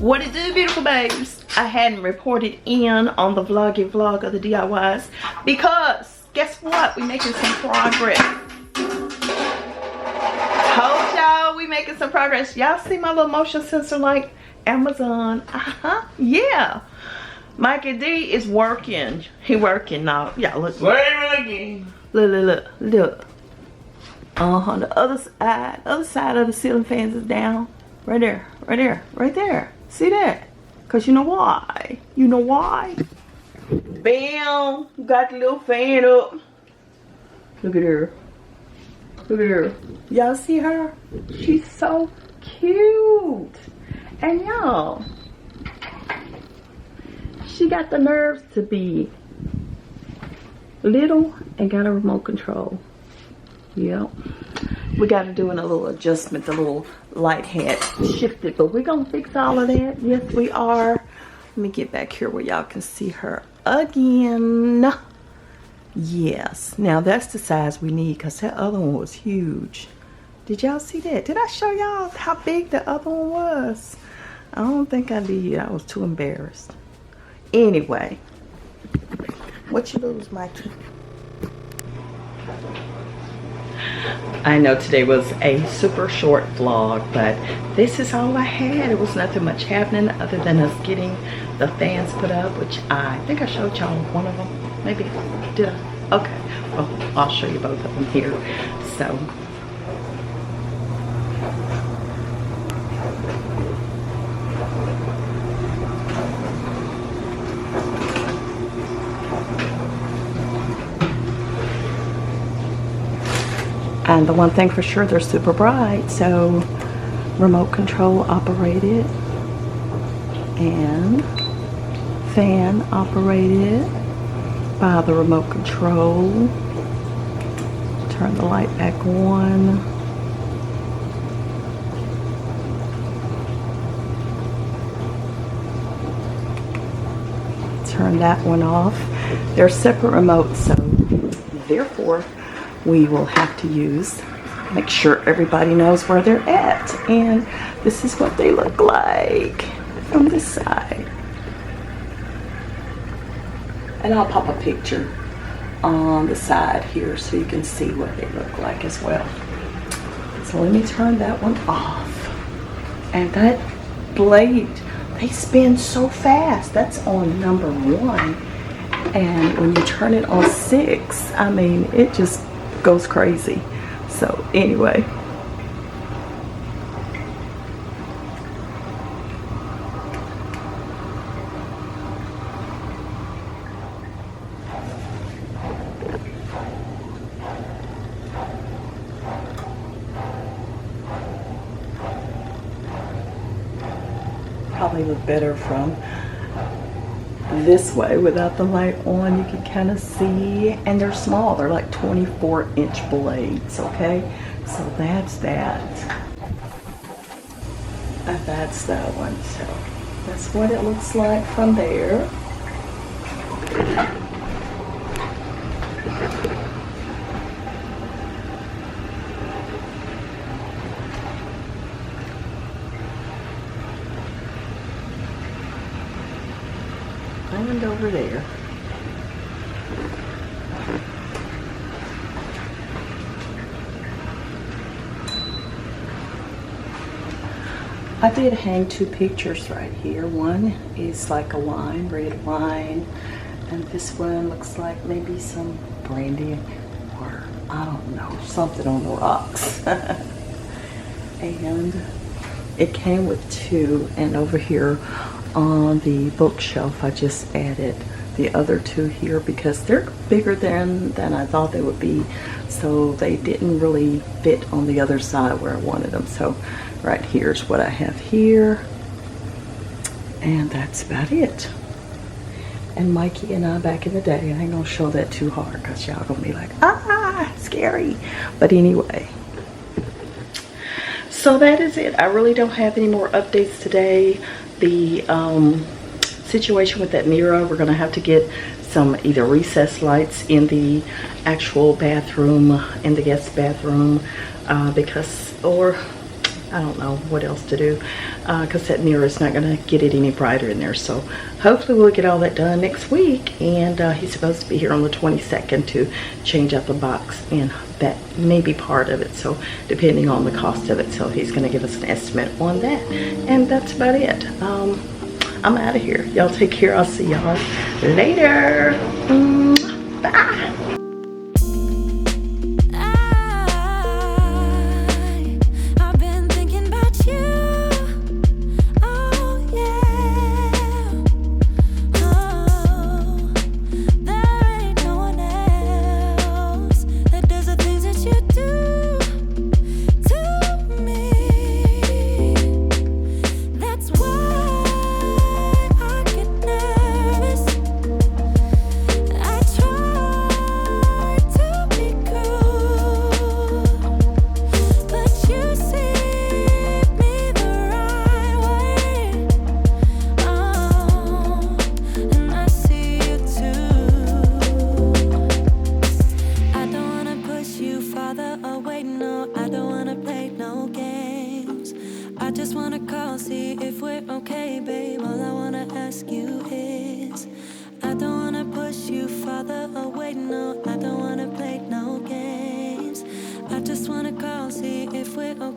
What it do, beautiful babes? I hadn't reported in on the vloggy vlog of the DIYs because guess what? We making some progress. Told y'all we making some progress. Y'all see my little motion sensor like Amazon? Yeah. Mikey D is working. He working now. Yeah, look. Again. Look. The other side of the ceiling fans is down. Right there. See that? Cause you know why? Bam! Got the little fan up. Look at her. Y'all see her? She's so cute. And y'all, she got the nerves to be little and got a remote control. Yep. We got to do a little adjustment. The little light had shifted, but we're gonna fix all of that. Yes, we are. Let me get back here where y'all can see her again. Yes. Now that's the size we need because that other one was huge. Did y'all see that? Did I show y'all how big the other one was? I don't think I did. I was too embarrassed. Anyway, what you lose, Mikey? I know today was a super short vlog, but this is all I had. It was nothing much happening other than us getting the fans put up, which I think I showed y'all one of them. Maybe did I? Okay. Well, I'll show you both of them here. So. And the one thing for sure, they're super bright, so remote control operated and fan operated by the remote control. Turn the light back on. Turn that one off. They're separate remotes, so therefore we will have to make sure everybody knows where they're at. And this is what they look like from this side. And I'll pop a picture on the side here so you can see what they look like as well. So let me turn that one off. And that blade, they spin so fast. That's on number 1. And when you turn it on 6, I mean, it just goes crazy. So anyway, probably look better from this way without the light on. You can kind of see, and they're small. They're like 24-inch blades. Okay, so that's that, and that's that one. So that's what it looks like from there. And over there. I did hang 2 pictures right here. One is like a wine, red wine, and this one looks like maybe some brandy or I don't know, something on the rocks. And it came with 2, and over here on the bookshelf I just added the other 2 here because they're bigger than I thought they would be, so they didn't really fit on the other side where I wanted them. So right here's what I have here, and that's about it. And Mikey and I back in the day, I ain't gonna show that too hard because y'all gonna be like, scary. But anyway, so that is it. I really don't have any more updates today. The situation with that mirror, we're gonna have to get some either recessed lights in the actual bathroom, in the guest bathroom, because, or I don't know what else to do, because that mirror is not going to get it any brighter in there. So hopefully we'll get all that done next week, and he's supposed to be here on the 22nd to change out the box, and that may be part of it, so depending on the cost of it. So he's going to give us an estimate on that, and that's about it. I'm out of here. Y'all take care. I'll see y'all later. Bye. I just wanna call, see if we're okay.